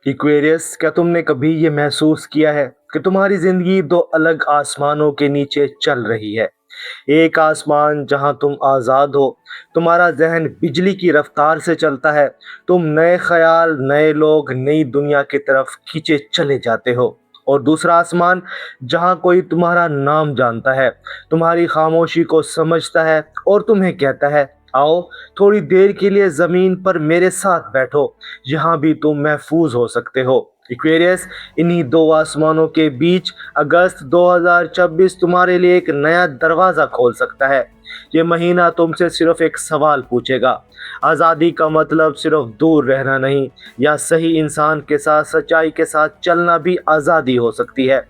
Aquarius, क्या तुमने कभी ये महसूस किया है कि तुम्हारी जिंदगी दो अलग आसमानों के नीचे चल रही है? एक आसमान जहां तुम आज़ाद हो, तुम्हारा जहन बिजली की रफ्तार से चलता है, तुम नए ख्याल, नए लोग, नई दुनिया की तरफ खींचे चले जाते हो। और दूसरा आसमान जहां कोई तुम्हारा नाम जानता है, तुम्हारी खामोशी को समझता है और तुम्हें कहता है, आओ थोड़ी देर के लिए ज़मीन पर मेरे साथ बैठो, यहाँ भी तुम महफूज हो सकते हो। इक्वेरियस, इन्हीं दो आसमानों के बीच अगस्त 2026 तुम्हारे लिए एक नया दरवाज़ा खोल सकता है। ये महीना तुमसे सिर्फ एक सवाल पूछेगा। आज़ादी का मतलब सिर्फ दूर रहना नहीं, या सही इंसान के साथ, सच्चाई के साथ चलना भी आज़ादी हो सकती है।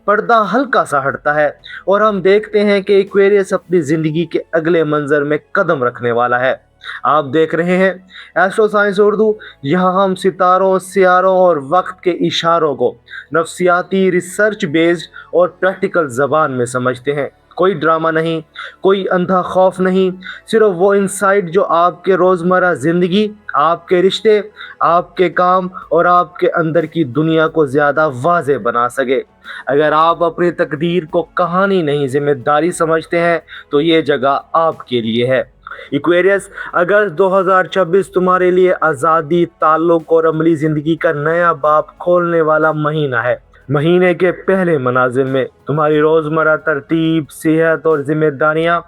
पर्दा हल्का सा हटता है और हम देखते हैं कि एक्वेरियस अपनी जिंदगी के अगले मंजर में कदम रखने वाला है। आप देख रहे हैं एस्ट्रो साइंस उर्दू। यहाँ हम सितारों, सियारों और वक्त के इशारों को नफ्सियाती, रिसर्च बेस्ड और प्रैक्टिकल जबान में समझते हैं। कोई ड्रामा नहीं, कोई अंधा खौफ नहीं, सिर्फ वो इंसाइट जो आपके रोज़मर्रा ज़िंदगी, आपके रिश्ते, आपके काम और आपके अंदर की दुनिया को ज़्यादा वाज़ेह बना सके। अगर आप अपनी तकदीर को कहानी नहीं जिम्मेदारी समझते हैं, तो ये जगह आपके लिए है। इक्वेरियस, अगस्त 2026 तुम्हारे लिए आज़ादी, ताल्लुक और अमली ज़िंदगी का नया बाब खोलने वाला महीना है। महीने के पहले मनाजिल में तुम्हारी रोज़मर्रा तरतीब, सेहत और जिम्मेदारियां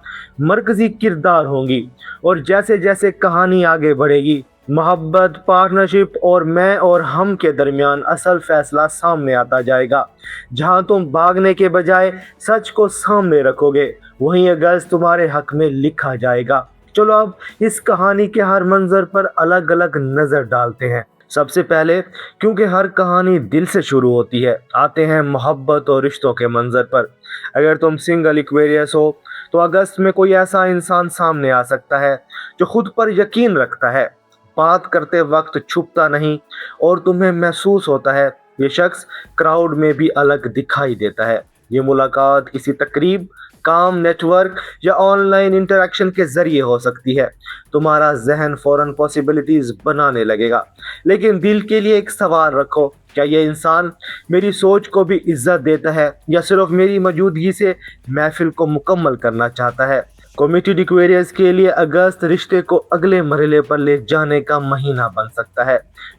मरकजी किरदार होंगी। और जैसे जैसे कहानी आगे बढ़ेगी, मोहब्बत, पार्टनरशिप और मैं और हम के दरमियान असल फैसला सामने आता जाएगा। जहां तुम भागने के बजाय सच को सामने रखोगे, वहीं अगस्त तुम्हारे हक में लिखा जाएगा। चलो अब इस कहानी के हर मंजर पर अलग अलग नज़र डालते हैं। सबसे पहले, क्योंकि हर कहानी दिल से शुरू होती है, आते हैं मोहब्बत और रिश्तों के मंजर पर। अगर तुम सिंगल इक्वेरियस हो, तो अगस्त में कोई ऐसा इंसान सामने आ सकता है जो खुद पर यकीन रखता है, बात करते वक्त छुपता नहीं और तुम्हें महसूस होता है ये शख्स क्राउड में भी अलग दिखाई देता है। ये मुलाकात किसी तकरीब, काम, नेटवर्क या ऑनलाइन इंटरेक्शन के जरिए हो सकती है। तुम्हारा जहन फौरन पॉसिबिलिटीज बनाने लगेगा, लेकिन दिल के लिए एक सवाल रखो, क्या ये इंसान मेरी सोच को भी इज्जत देता है या सिर्फ मेरी मौजूदगी से महफिल को मुकम्मल करना चाहता है? कमिटेड इक्वेरियस के लिए अगस्त रिश्ते को अगले मरहले पर ले जाने का महीना बन सकता है।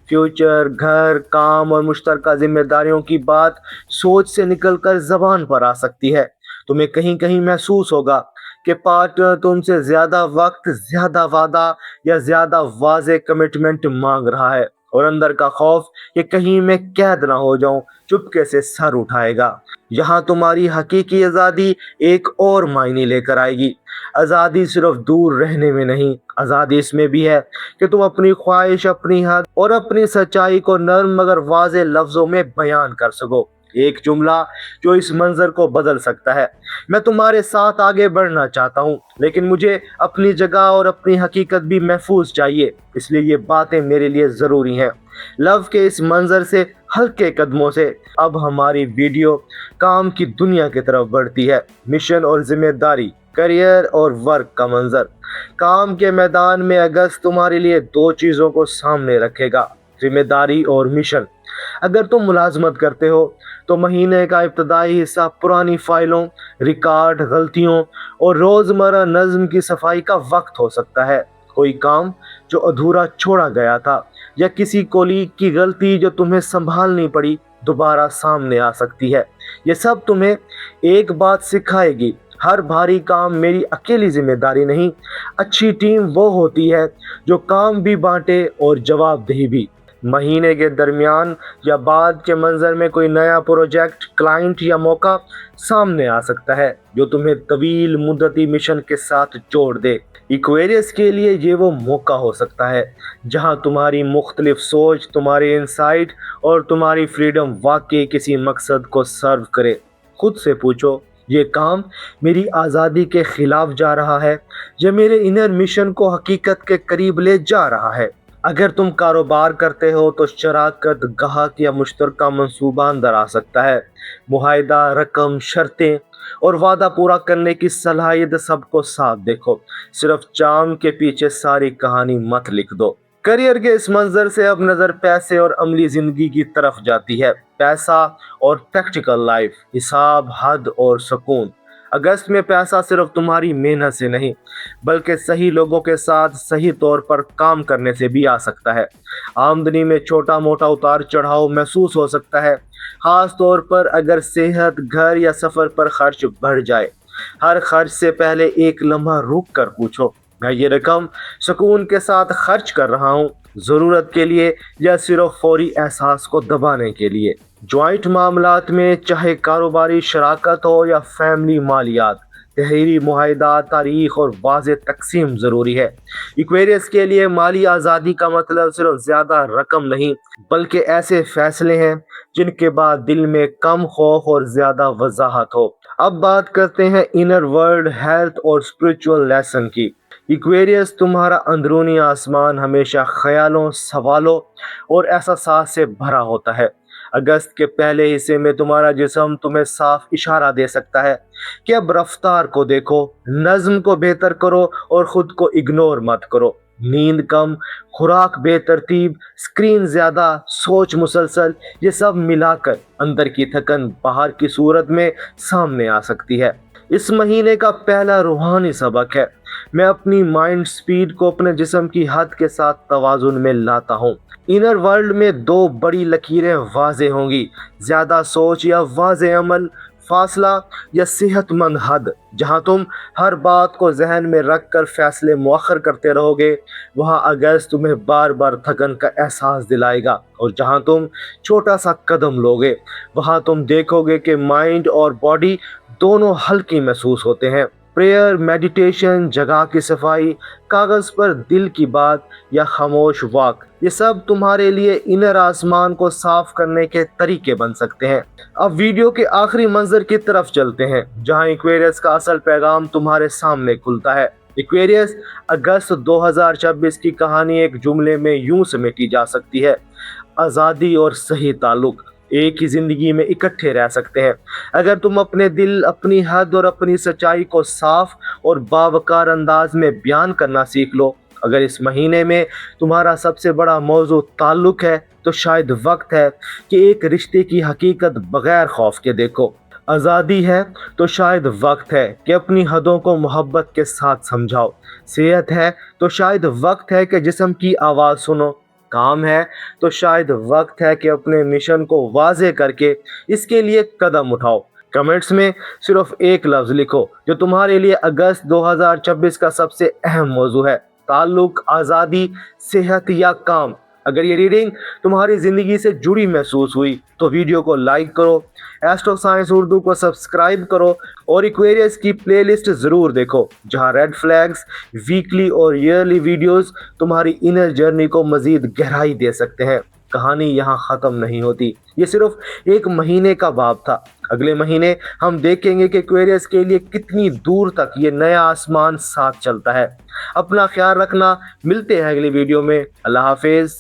फ्यूचर, घर, काम और मुश्तरका जिम्मेदारियों की बात सोच से निकलकर जबान पर आ सकती है। तुम्हें कहीं कहीं महसूस होगा कि पार्टनर तुमसे ज्यादा वक्त, ज्यादा वादा या ज्यादा वाज़े कमिटमेंट मांग रहा है, और अंदर का खौफ कि कहीं मैं कैद ना हो जाऊं चुपके से सर उठाएगा। यहाँ तुम्हारी हकीकी आज़ादी एक और मायने लेकर आएगी। आज़ादी सिर्फ दूर रहने में नहीं, आज़ादी इसमें भी है कि तुम अपनी ख्वाहिश, अपनी हद और अपनी सच्चाई को नर्म मगर वाज़े लफ्ज़ों में बयान कर सको। एक जुमला जो इस मंजर को बदल सकता है, मैं तुम्हारे साथ आगे बढ़ना चाहता हूँ, लेकिन मुझे अपनी जगह और अपनी हकीकत भी महफूज चाहिए, इसलिए ये बातें मेरे लिए ज़रूरी हैं। लव के इस मंजर से, हल्के कदमों से, अब हमारी वीडियो काम की दुनिया की तरफ बढ़ती है। मिशन और जिम्मेदारी, करियर और वर्क का मंजर। काम के मैदान में अगस्त तुम्हारे लिए दो चीज़ों को सामने रखेगा, जिम्मेदारी और मिशन। अगर तुम मुलाजमत करते हो, तो महीने का इब्तदाई हिस्सा पुरानी फाइलों, रिकॉर्ड, गलतियों और रोज़मर्रा नज़्म की सफाई का वक्त हो सकता है। कोई काम जो अधूरा छोड़ा गया था या किसी कोलीग की गलती जो तुम्हें संभालनी पड़ी, दोबारा सामने आ सकती है। ये सब तुम्हें एक बात सिखाएगी, हर भारी काम मेरी अकेली जिम्मेदारी नहीं। अच्छी टीम वो होती है जो काम भी बांटे और जवाबदेही भी। महीने के दरमियान या बाद के मंजर में कोई नया प्रोजेक्ट, क्लाइंट या मौका सामने आ सकता है जो तुम्हें तवील मुद्दती मिशन के साथ जोड़ दे। इक्वेरियस के लिए ये वो मौका हो सकता है जहां तुम्हारी मुख्तलिफ सोच, तुम्हारी इंसाइट और तुम्हारी फ्रीडम वाकई किसी मकसद को सर्व करे। खुद से पूछो, ये काम मेरी आज़ादी के खिलाफ जा रहा है या मेरे इनर मिशन को हकीकत के करीब ले जा रहा है? अगर तुम कारोबार करते हो, तो शराकत, गाहक या मुश्तरका मंसूबा अंदर आ सकता है। मुआहिदा, रकम, शर्तें और वादा पूरा करने की सलाहियत सबको साथ देखो। सिर्फ चाम के पीछे सारी कहानी मत लिख दो। करियर के इस मंजर से अब नजर पैसे और अमली जिंदगी की तरफ जाती है। पैसा और प्रैक्टिकल लाइफ, हिसाब, हद और सुकून। अगस्त में पैसा सिर्फ तुम्हारी मेहनत से नहीं, बल्कि सही लोगों के साथ सही तौर पर काम करने से भी आ सकता है। आमदनी में छोटा मोटा उतार चढ़ाव महसूस हो सकता है, खास तौर पर अगर सेहत, घर या सफर पर खर्च बढ़ जाए। हर खर्च से पहले एक लम्हा रुक कर पूछो, मैं ये रकम सुकून के साथ खर्च कर रहा हूँ, ज़रूरत के लिए या सिर्फ फौरी एहसास को दबाने के लिए। जॉइंट मामलात में चाहे कारोबारी शराकत हो या फैमिली मालियात, तहरीरी मुआहदा, तारीख और वाज़ेह तकसीम ज़रूरी है। इक्वेरियस के लिए माली आज़ादी का मतलब सिर्फ ज़्यादा रकम नहीं, बल्कि ऐसे फैसले हैं जिनके बाद दिल में कम खौफ और ज़्यादा वजाहत हो। अब बात करते हैं इनर वर्ल्ड, हेल्थ और स्पिरिचुअल लेसन की। इक्वेरियस तुम्हारा अंदरूनी आसमान हमेशा ख्यालों, सवालों और एहसास से भरा होता है। अगस्त के पहले हिस्से में तुम्हारा जिस्म तुम्हें साफ इशारा दे सकता है कि अब रफ्तार को देखो, नज्म को बेहतर करो और खुद को इग्नोर मत करो। नींद कम, खुराक बेतरतीब, स्क्रीन ज्यादा, सोच मुसलसल, ये सब मिलाकर अंदर की थकन बाहर की सूरत में सामने आ सकती है। इस महीने का पहला रूहानी सबक है, मैं अपनी माइंड स्पीड को अपने जिस्म की हद के साथ तवाजुन में लाता हूँ। इनर वर्ल्ड में दो बड़ी लकीरें वाज़े होंगी, ज़्यादा सोच या वाज़े अमल, फासला या सेहतमंद हद। जहाँ तुम हर बात को जहन में रख कर फैसले मुअख्खर करते रहोगे, वहाँ अगस्त तुम्हें बार बार थकन का एहसास दिलाएगा। और जहाँ तुम छोटा सा कदम लोगे, वहाँ तुम देखोगे कि माइंड और बॉडी दोनों हल्की महसूस होते हैं। प्रेयर, मेडिटेशन, जगह की सफाई, कागज़ पर दिल की बात या खामोश वॉक, ये सब तुम्हारे लिए इनर आसमान को साफ करने के तरीके बन सकते हैं। अब वीडियो के आखिरी मंजर की तरफ चलते हैं, जहां एक्वेरियस का असल पैगाम तुम्हारे सामने खुलता है। एक्वेरियस, अगस्त 2026 की कहानी एक जुमले में यूं समेटी जा सकती है, आज़ादी और सही ताल्लुक एक ही जिंदगी में इकट्ठे रह सकते हैं अगर तुम अपने दिल, अपनी हद और अपनी सच्चाई को साफ और बावकार अंदाज में बयान करना सीख लो। अगर इस महीने में तुम्हारा सबसे बड़ा मौजू ताल्लुक है, तो शायद वक्त है कि एक रिश्ते की हकीकत बगैर खौफ के देखो। आज़ादी है तो शायद वक्त है कि अपनी हदों को मोहब्बत के साथ समझाओ। सेहत है तो शायद वक्त है कि जिस्म की आवाज़ सुनो। काम है तो शायद वक्त है कि अपने मिशन को वाज़े करके इसके लिए कदम उठाओ। कमेंट्स में सिर्फ एक लफ्ज़ लिखो जो तुम्हारे लिए अगस्त 2026 का सबसे अहम मौजू है, ताल्लुक, आज़ादी, सेहत या काम। अगर ये रीडिंग तुम्हारी ज़िंदगी से जुड़ी महसूस हुई तो वीडियो को लाइक करो, एस्ट्रो साइंस उर्दू को सब्सक्राइब करो और एक्वेरियस की प्लेलिस्ट ज़रूर देखो, जहां रेड फ्लैग्स, वीकली और ईयरली वीडियोस तुम्हारी इनर जर्नी को मज़ीद गहराई दे सकते हैं। कहानी यहाँ ख़त्म नहीं होती, ये सिर्फ एक महीने का बाब था। अगले महीने हम देखेंगे कि एक्वेरियस के लिए कितनी दूर तक ये नया आसमान साथ चलता है। अपना ख्याल रखना, मिलते हैं अगली वीडियो में। अल्लाह हाफिज़।